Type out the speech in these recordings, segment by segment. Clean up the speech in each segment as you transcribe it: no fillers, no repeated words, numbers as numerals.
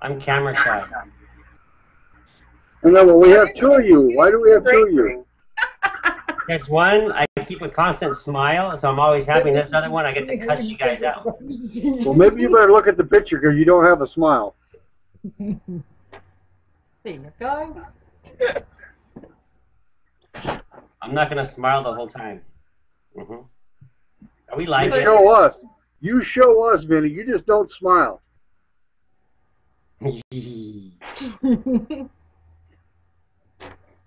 I'm camera shy. No, but we have two of you. Why do we have two of you? There's one, I keep a constant smile, so I'm always happy. This other one, I get to cuss you guys out. Well, maybe you better look at the picture because you don't have a smile. There you go. I'm not going to smile the whole time. Are we live? You show us. You show us, Vinnie. You just don't smile. You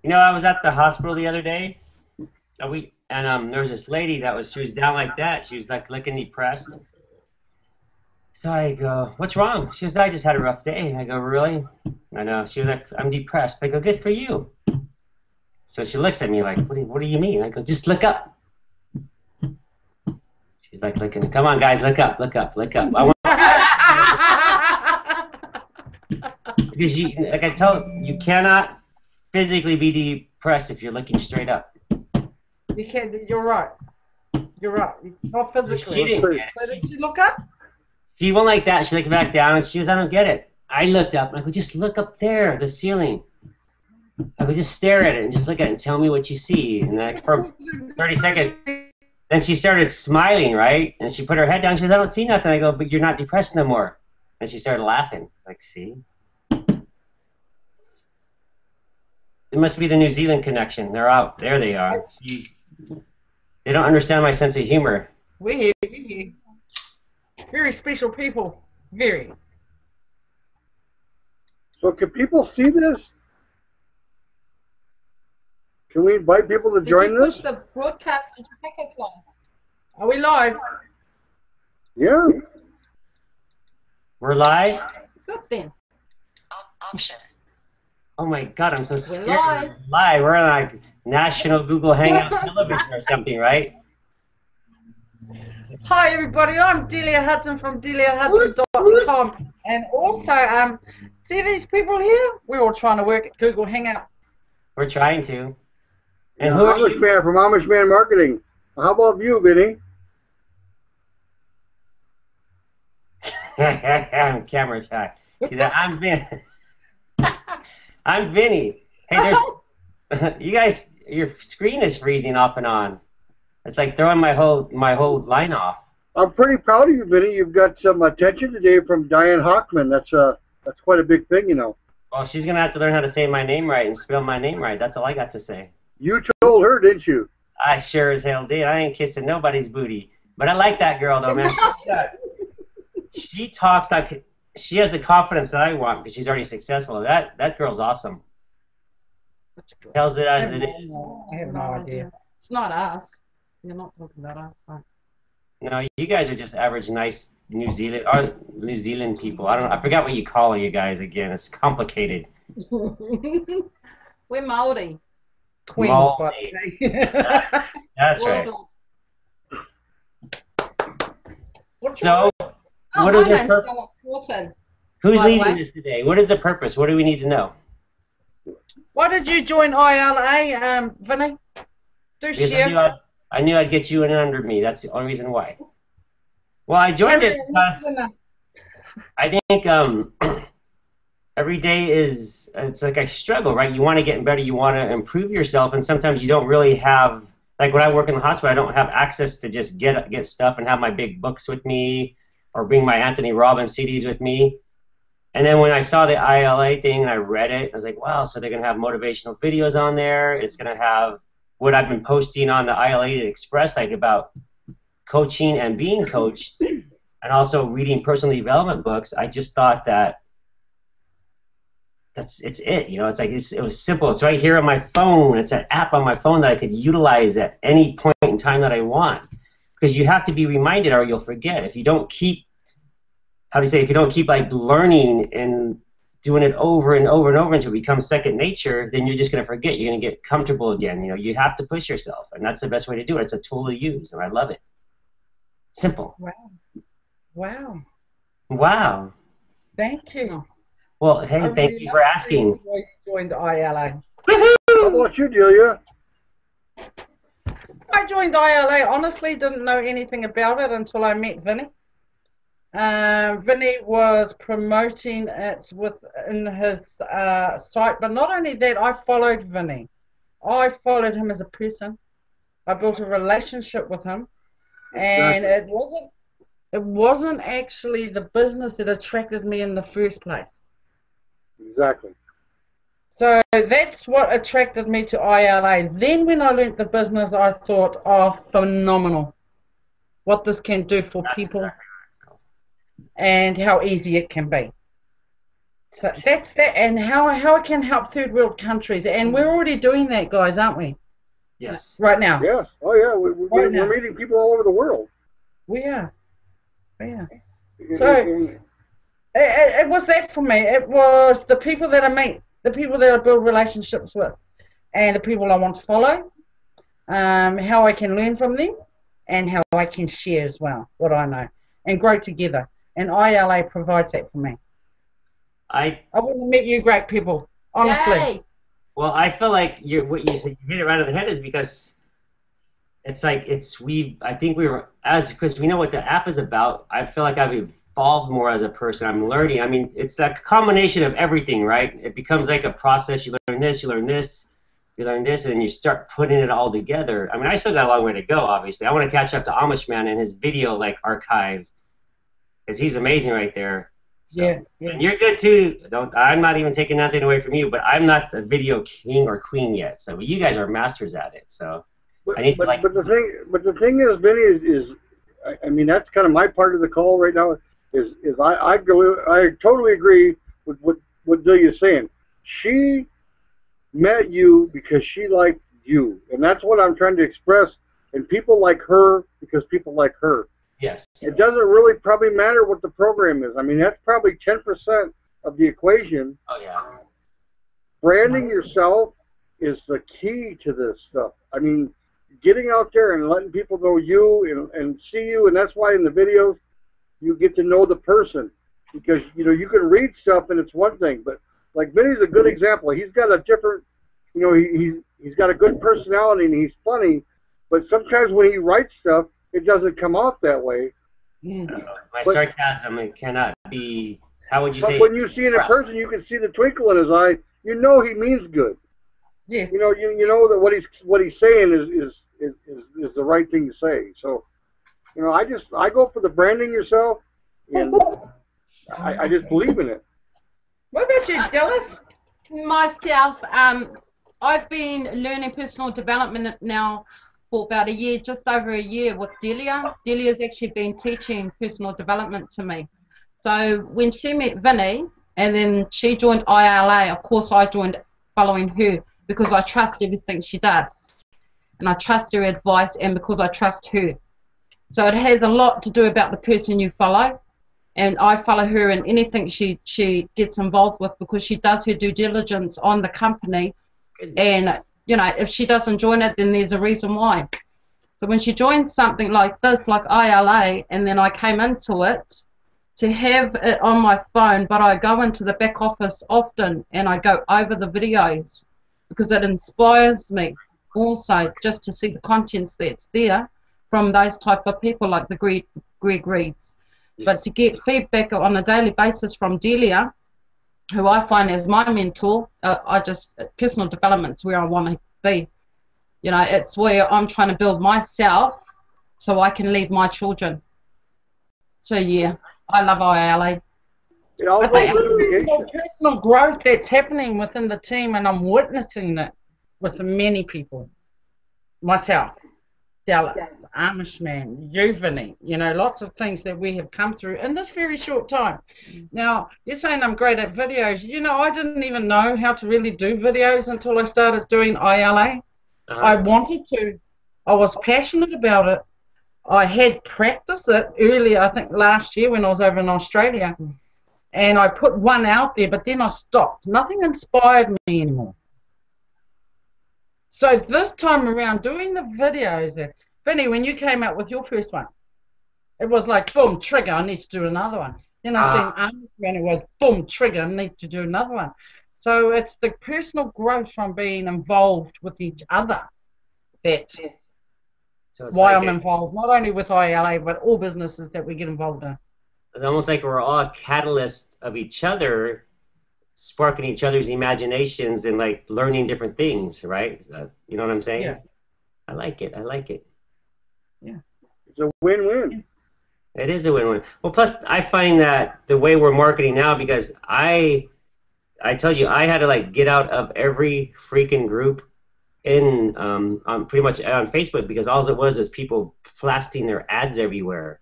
know, I was at the hospital the other day. There was this lady she was down like that. She was like looking depressed. So I go, what's wrong? She goes, I just had a rough day. I go, really? I know. She was like, I'm depressed. I go, good for you. So she looks at me like, what do you mean? I go, just look up. She's like looking, come on guys, look up, look up, look up. Because like I tell you cannot physically be depressed if you're looking straight up. You can't. You're right. You're right. Not physically. She didn't get it. So did she look up? She went like that. She looked back down, and she goes, I don't get it. I looked up. I go, just look up there, the ceiling. I go, just stare at it and just look at it and tell me what you see. And like for 30 seconds, then she started smiling, right? And she put her head down. She goes, I don't see nothing. I go, but you're not depressed no more. And she started laughing. Like, see? It must be the New Zealand connection. They're out. There they are. See? They don't understand my sense of humor. We're here. Very special people. Very. So can people see this? Can we invite people to join Did you this? push the broadcast? Did you take us live? Are we live? Yeah. We're live? Good then. Option. Oh my God, I'm so scared. live. We're live. We're on like national Google Hangout television or something, right? Hi everybody, I'm Deliah Hudson from DeliahHudson.com, and also see these people here? We're all trying to work at Google Hangout. We're trying to. And Yeah, who are Amish you? Man from Amish Man Marketing. How about you, Vinnie? I'm camera shy. See that? I'm Vinnie. I'm Vinnie. Hey, there's you guys. Your screen is freezing off and on. It's like throwing my whole line off. I'm pretty proud of you, Vinnie. You've got some attention today from Diane Hockman. That's quite a big thing, you know. Well, she's gonna have to learn how to say my name right and spell my name right. That's all I got to say. You told her, didn't you? I sure as hell did. I ain't kissing nobody's booty. But I like that girl though, man. She talks like she has the confidence that I want because she's already successful. That girl's awesome. Tells it as it is. I have no idea. It's not us. You're not talking about us. So. No, you guys are just average, nice New Zealand people. I forgot what you call you guys again. It's complicated. We're Māori. Queens, Maori. by the way. That's right. What's So, Oh, what my is the name's purpose? Dallasbroughton. Who's by the leading way. this today? What is the purpose? What do we need to know? Why did you join iLA, Vinnie? Do Because share. I knew I'd get you in under me. That's the only reason why. Well, I joined it because I think every day it's like a struggle, right? You want to get better, you want to improve yourself, and sometimes you don't really have, like when I work in the hospital, I don't have access to just get stuff and have my big books with me or bring my Anthony Robbins CDs with me. And then when I saw the iLA thing and I read it, I was like, wow, so they're going to have motivational videos on there. It's going to have what I've been posting on the iLA Express, like about coaching and being coached, and also reading personal development books. I just thought it's it. You know, it's like it was simple. It's right here on my phone. It's an app on my phone that I could utilize at any point in time that I want. Because you have to be reminded or you'll forget. If you don't keep, if you don't keep like learning and doing it over and over and over until it becomes second nature, then you're just going to forget. You're going to get comfortable again. You know, you have to push yourself, and that's the best way to do it. It's a tool to use, and I love it. Simple. Wow. Wow. Wow. Thank you. Well, hey, thank you for asking. You joined iLA. How about you, Delia? I joined iLA, honestly, didn't know anything about it until I met Vinnie. Vinnie was promoting it within his site, but not only that, I followed Vinnie. I followed him as a person. I built a relationship with him, and it wasn't actually the business that attracted me in the first place. Exactly. So that's what attracted me to iLA. Then when I learnt the business, I thought, oh, phenomenal. What this can do for people and how easy it can be. So that's that, and how it can help third world countries. And we're already doing that, guys, aren't we? Yes. Right now. Yes. Oh, yeah. We're meeting people all over the world. We are. So it was that for me. It was the people that I meet, the people that I build relationships with, and the people I want to follow, how I can learn from them, and how I can share as well what I know and grow together. And iLA provides that for me. I wouldn't have met you great people, honestly. Yay. Well, I feel like what you said, you hit it right on the head, is because it's like I think we were, because we know what the app is about. I feel like I've evolved more as a person. I'm learning. I mean, it's that combination of everything, right? It becomes like a process. You learn this, you learn this, you learn this, and then you start putting it all together. I mean, I still got a long way to go, obviously. I want to catch up to Amish Man and his video archives, because he's amazing right there. So, yeah. And you're good too. I'm not even taking nothing away from you, but I'm not the video king or queen yet. So you guys are masters at it. So but, I need to but the thing is, Vinny, is I mean, that's kind of my part of the call right now. I totally agree with what Deliah's saying. She met you because she liked you, and that's what I'm trying to express. And people like her because people like her. Yes. It doesn't really probably matter what the program is. I mean, that's probably 10% of the equation. Oh, yeah. Branding yourself is the key to this stuff. I mean, getting out there and letting people know you and see you, and that's why in the videos you get to know the person. Because, you know, you can read stuff and it's one thing, but like Vinny's a good example. He's got a different, you know, he's got a good personality and he's funny, but sometimes when he writes stuff, it doesn't come off that way. My sarcasm, it cannot be, how would you say? But when you see it in person, you can see the twinkle in his eye. You know he means good. Yes. You know that what he's saying is the right thing to say. So, you know, I go for the branding yourself, and I just believe in it. What about you, Dallas? Myself, I've been learning personal development now for about a year, just over a year with Deliah. Deliah's actually been teaching personal development to me. So when she met Vinnie and then she joined iLA, of course I joined following her because I trust everything she does. And I trust her advice and because I trust her. So it has a lot to do about the person you follow. And I follow her in anything she gets involved with because she does her due diligence on the company. And you know, if she doesn't join it, then there's a reason why. So when she joined something like this, like iLA, and then I came into it, to have it on my phone, but I go into the back office often and I go over the videos because it inspires me also just to see the contents that's there from those type of people like the Greg Reeds. Yes. But to get feedback on a daily basis from Deliah, who I find as my mentor, personal development's where I want to be. You know, it's where I'm trying to build myself so I can leave my children. So, yeah, I love iLA. Personal growth that's happening within the team, and I'm witnessing it with many people. Myself, Dallas, Amish Man, Vinnie, you know, lots of things that we have come through in this very short time. Now, you're saying I'm great at videos. You know, I didn't even know how to really do videos until I started doing iLA. I wanted to. I was passionate about it. I had practiced it earlier, I think last year when I was over in Australia. And I put one out there, but then I stopped. Nothing inspired me anymore. So this time around, doing the videos, Vinnie, when you came out with your first one, it was like, boom, trigger, I need to do another one. Then I seen Amish, and it was, boom, trigger, I need to do another one. So it's the personal growth from being involved with each other that's why I'm involved, not only with iLA, but all businesses that we get involved in. It's almost like we're all catalysts of each other, sparking each other's imaginations and like learning different things, right? You know what I'm saying? Yeah. I like it. I like it. Yeah. It's a win-win. It is a win-win. Well, plus I find that the way we're marketing now, because I told you I had to like get out of every freaking group in on pretty much on Facebook, because all it was is people blasting their ads everywhere.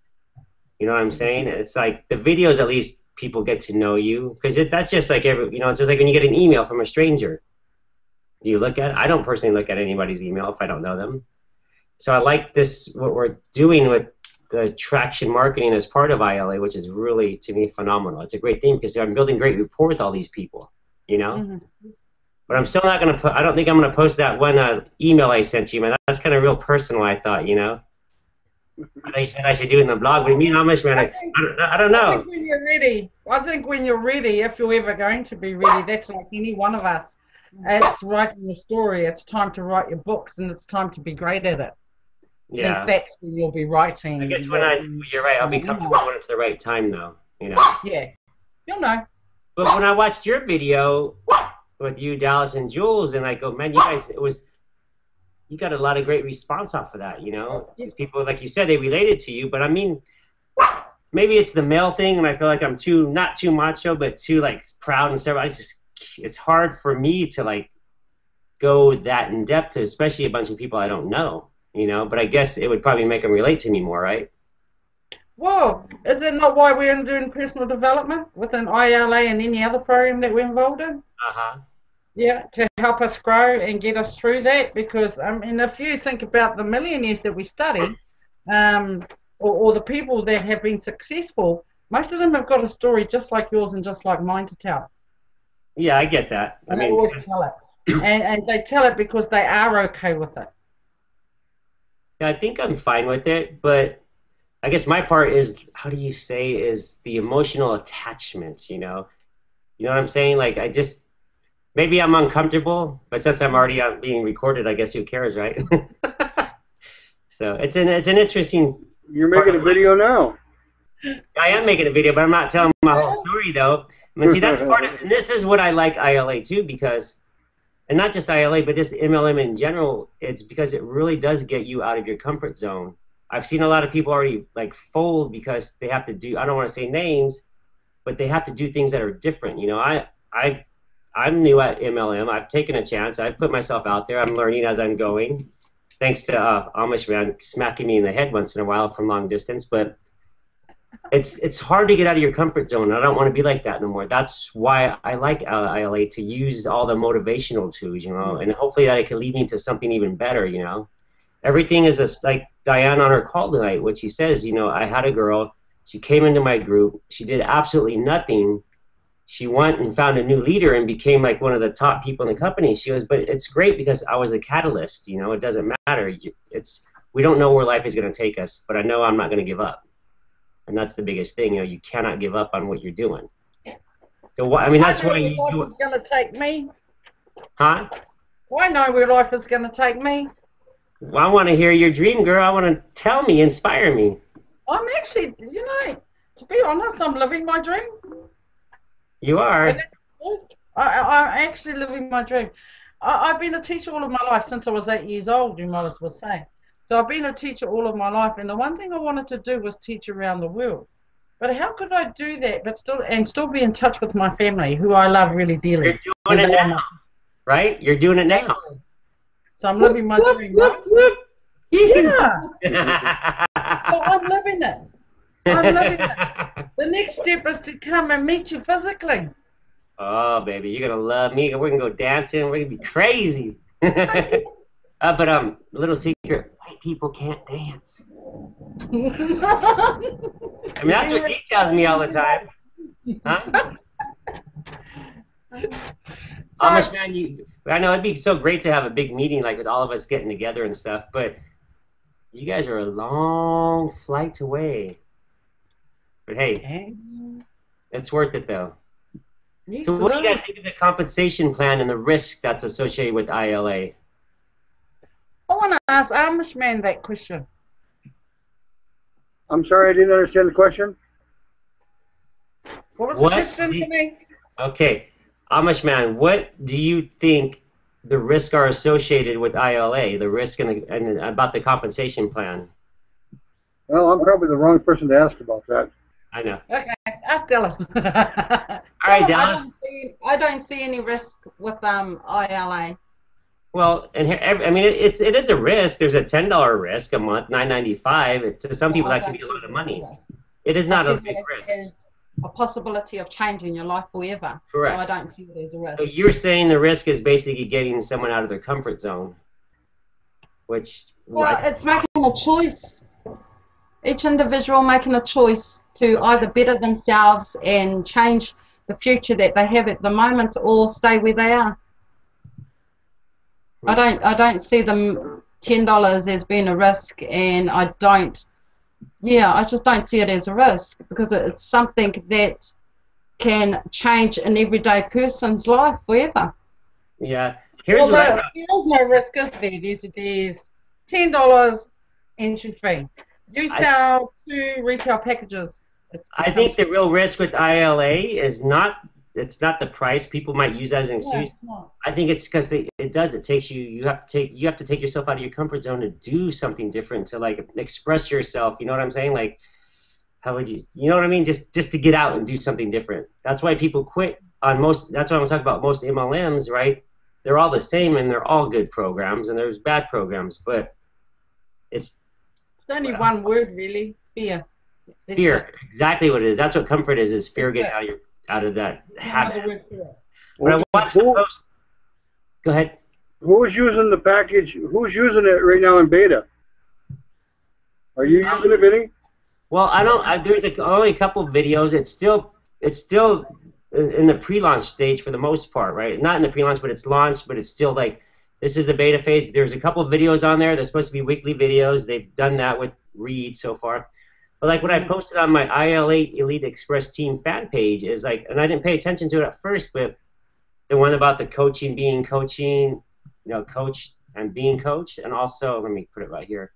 You know what I'm saying? It's like the videos, at least people get to know you, because that's just like it's just like when you get an email from a stranger. Do you look at it? I don't personally look at anybody's email if I don't know them. So I like this, what we're doing with the traction marketing as part of iLA, which is really, to me, phenomenal. It's a great thing because I'm building great rapport with all these people, you know? Mm-hmm. But I'm still not going to I don't think I'm going to post that one email I sent you, man. That's kind of real personal, I thought, you know? I said I should do it in the blog, but me and Amish, man, I don't know. I think when you're ready, if you're ever going to be ready, that's like any one of us. It's writing your story. It's time to write your books, and it's time to be great at it. Yeah. I think that's when you'll be writing. I guess you're right. I'll be comfortable when it's the right time, though, you know? Yeah. You'll know. But when I watched your video with you, Dallas, and Jules, and I go, man, you got a lot of great response off of that, you know? These people, like you said, they related to you, but I mean, maybe it's the male thing, and I feel like I'm not too macho, but too, like, proud and stuff. It's hard for me to, like, go that in depth to, especially a bunch of people I don't know, you know? But I guess it would probably make them relate to me more, right? Well, is that not why we're doing personal development within iLA and any other program that we're involved in? Uh-huh. Yeah, to help us grow and get us through that. Because, I mean, if you think about the millionaires that we study, or the people that have been successful, most of them have got a story just like yours and just like mine to tell. Yeah, I get that. And they always tell it. And they tell it because they are okay with it. Yeah, I think I'm fine with it, but I guess my part is, how do you say, is the emotional attachment, you know? You know what I'm saying? Like, maybe I'm uncomfortable, but since I'm already being recorded, I guess who cares, right? So it's an interesting. You're making a video now. I am making a video, but I'm not telling my whole story, though. I mean, see, that's part of, and this is what I like iLA too, because, and not just iLA, but just MLM in general, it's because it really does get you out of your comfort zone. I've seen a lot of people already like fold because they have to do, I don't want to say names, but they have to do things that are different. You know, I'm new at MLM. I've taken a chance. I've put myself out there. I'm learning as I'm going. Thanks to Amish man smacking me in the head once in a while from long distance. But it's hard to get out of your comfort zone. I don't want to be like that no more. That's why I like iLA, to use all the motivational tools, you know, and hopefully that it can lead me to something even better, you know. Everything is like Diane on her call tonight, what she says, you know, I had a girl, she came into my group, she did absolutely nothing. She went and found a new leader and became like one of the top people in the company. She goes, but it's great because I was a catalyst, you know, it doesn't matter. We don't know where life is going to take us, but I know I'm not going to give up. And that's the biggest thing, you know, you cannot give up on what you're doing. So, I mean, that's why you do it. Where life is going to take me. Huh? I know where life is going to take me. Well, I want to hear your dream, girl. I want to tell me, inspire me. I'm actually, you know, to be honest, I'm living my dream. You are. I'm actually living my dream. I've been a teacher all of my life since I was 8 years old, you might as well say. So I've been a teacher all of my life, and the one thing I wanted to do was teach around the world. But how could I do that but still be in touch with my family, who I love really dearly? You're doing it now, right? You're doing it now. So I'm living my dream. Right? Yeah. So I'm living it. I'm living it. The next step is to come and meet you physically. Oh, baby, you're going to love me. We're going to go dancing. We're going to be crazy. But a little secret, white people can't dance. I mean, that's what he tells me all the time. Huh? Amish man, I know it'd be so great to have a big meeting, like with all of us getting together and stuff, but you guys are a long flight away. But hey, it's worth it though. So what do you guys think of the compensation plan and the risk that's associated with iLA? I want to ask Amish man that question. I'm sorry, I didn't understand the question. What was the question for me? Okay, Amish man, what do you think the risks are associated with iLA, the risk and about the compensation plan? Well, I'm probably the wrong person to ask about that. I know. Okay, ask Dallas. All right, Dallas. I don't see any risk with iLA. Well, and here, I mean, it is a risk. There's a $10 risk a month, $9.95. To some people, that can be a lot of money. It is not a big risk. There's a possibility of changing your life forever. Correct. So I don't see it as a risk. So you're saying the risk is basically getting someone out of their comfort zone, which... Well, it's making a choice. Each individual making a choice to either better themselves and change the future that they have at the moment, or stay where they are. I don't see them $10 as being a risk, and I just don't see it as a risk, because it's something that can change an everyday person's life forever. Yeah. There is no risk, is there? There's $10 entry fee. You sell 2 retail packages. I think the real risk with iLA is not the price. People might use that as an excuse. I think it's because it takes you. You have to take yourself out of your comfort zone to do something different, to like express yourself. You know what I'm saying? Like, how would you know what I mean? Just to get out and do something different. That's why people quit on most. That's why I'm talking about most MLMs, right? They're all the same, and they're all good programs, and there's bad programs, but it's only one word, really. Fear. Fear. Exactly what it is. That's what comfort is fear getting out of that habit. When I watched the post, go ahead. Who's using the package? Who's using it right now in beta? Are you using it, Vinnie? Well, I don't. There's only a couple of videos. It's still in the pre-launch stage for the most part, right? Not in the pre-launch, but it's launched. But it's still like, this is the beta phase. There's a couple of videos on there. They're supposed to be weekly videos. They've done that with Reed so far. But like what I posted on my iLA Elite Express Team fan page is like, and I didn't pay attention to it at first, but the one about the coaching, coach and being coached, and also, let me put it right here,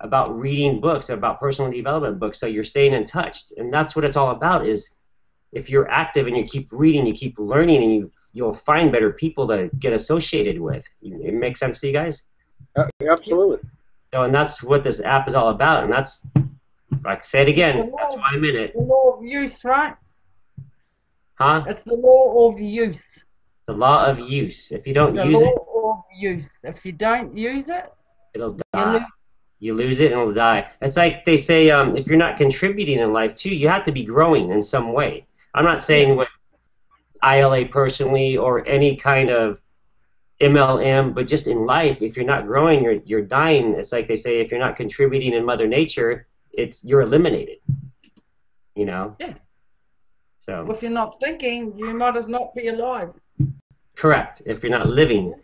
about reading books, about personal development books, so you're staying in touch. And that's what it's all about, is if you're active and you keep reading, you keep learning, and you'll find better people to get associated with. It makes sense to you guys? Absolutely. So, and that's what this app is all about, and that's, like, say it again, that's why I'm in it. The law of use, right? Huh? It's the law of use. The law of use. If you don't use it... The law of use. If you don't use it... It'll die. You lose it and it'll die. It's like they say, if you're not contributing in life, too, you have to be growing in some way. I'm not saying what iLA personally or any kind of MLM, but just in life, if you're not growing, you're dying. It's like they say, if you're not contributing in Mother Nature, you're eliminated. You know? Yeah. So if you're not thinking, you might as not be alive. Correct. If you're not living.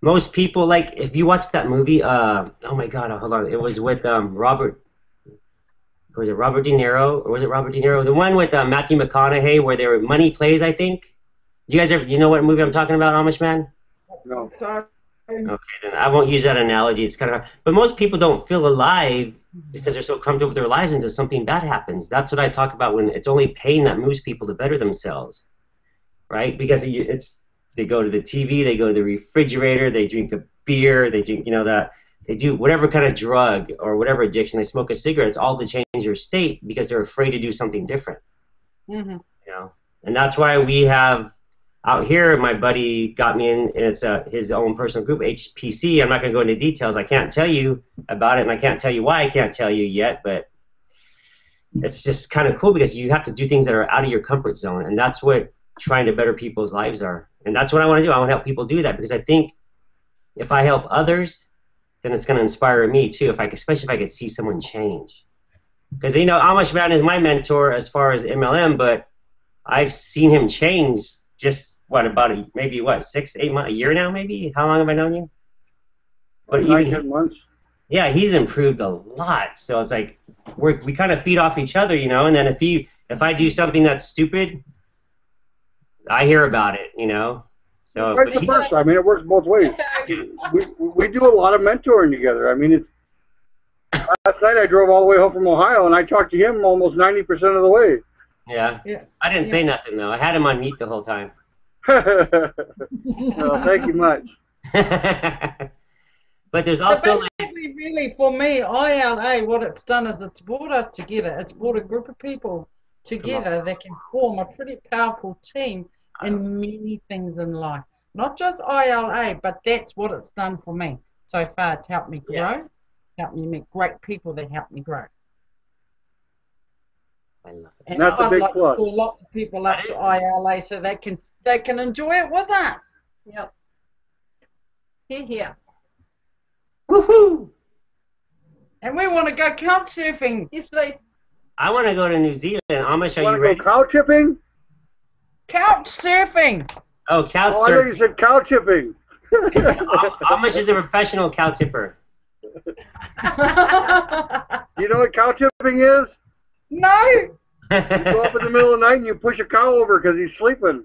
Most people, like, if you watch that movie, oh my God, hold on. It was with Robert De Niro? Or was it Robert De Niro? The one with Matthew McConaughey where there were Money Plays, I think. You know what movie I'm talking about, Amish man? No. Sorry. Okay, then I won't use that analogy. It's kind of hard. But most people don't feel alive because they're so comfortable with their lives until something bad happens. That's what I talk about, when it's only pain that moves people to better themselves, right? Because they go to the TV, they go to the refrigerator, they drink a beer, they drink, that they do whatever kind of drug or whatever addiction, they smoke a cigarette. It's all to change their state because they're afraid to do something different. Mm-hmm. And that's why we have out here, my buddy got me in, and it's his own personal group, HPC. I'm not going to go into details. I can't tell you about it, and I can't tell you why I can't tell you yet, but it's just kind of cool because you have to do things that are out of your comfort zone, and that's what trying to better people's lives are. And that's what I want to do. I want to help people do that, because I think if I help others, then it's going to inspire me too, especially if I could see someone change. Because, Amish Man is my mentor as far as MLM, but I've seen him change just, maybe 6, 8 months, a year now, maybe? How long have I known you? But 9 months. Yeah, he's improved a lot. So it's like we kind of feed off each other, and then if I do something that's stupid, I hear about it, So Vice versa. I mean, it works both ways. We do a lot of mentoring together. I mean, last night I drove all the way home from Ohio, and I talked to him almost 90% of the way. Yeah. Yeah. I didn't say nothing though. I had him on mute the whole time. Well, thank you much. But there's So also basically, really, for me, iLA, what it's done is it's brought us together. It's brought a group of people together that can form a pretty powerful team in many things in life. Not just iLA, but that's what it's done for me so far. It's helped me grow, helped me meet great people that help me grow. I love it. And That's a I'd big like plus. to pull lots of people up to iLA so they can enjoy it with us. Yep. Here. Woohoo! And we want to go couch surfing. Yes, please. I want to go to New Zealand. Amish, are you Want to ready? go cow chipping? Couch surfing. Oh, cow Oh, I thought you surfing. said cow chipping. Amish is a professional cow tipper. You know what cow chipping is? No. You go up in the middle of the night and you push a cow over because he's sleeping.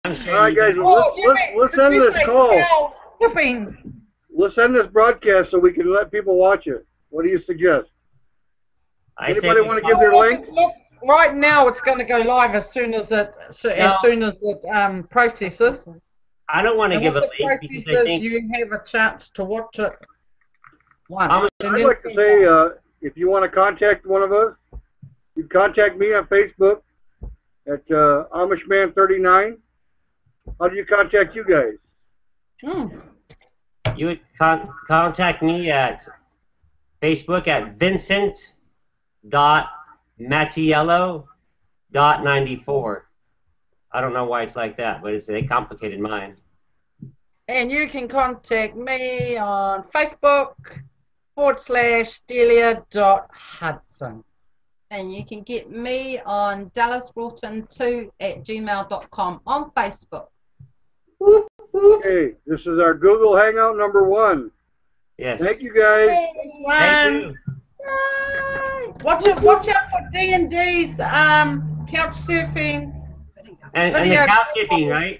I'm sure All right, you guys, guys- let's end this call. Surfing. Let's end this broadcast so we can let people watch it. What do you suggest? I say Anybody we- want to give their link? Look, right now it's going to go live as soon as it processes. I don't want to And give a once it link because I processes, think you have a chance to watch it once. Amish, And I'd then- like to say, if you want to contact one of us, you can contact me on Facebook at AmishMan39. How do you contact you guys? you would contact me at Facebook at Vincent.Mattiello.94. I don't know why it's like that, but it's a complicated mind. And you can contact me on Facebook /Delia.Hudson. And you can get me on dallasbroughton2@gmail.com on Facebook. Okay, this is our Google Hangout #1. Yes. Thank you, guys. Thank you. Watch out for D&D's couch surfing. And the Video. cow tipping, right?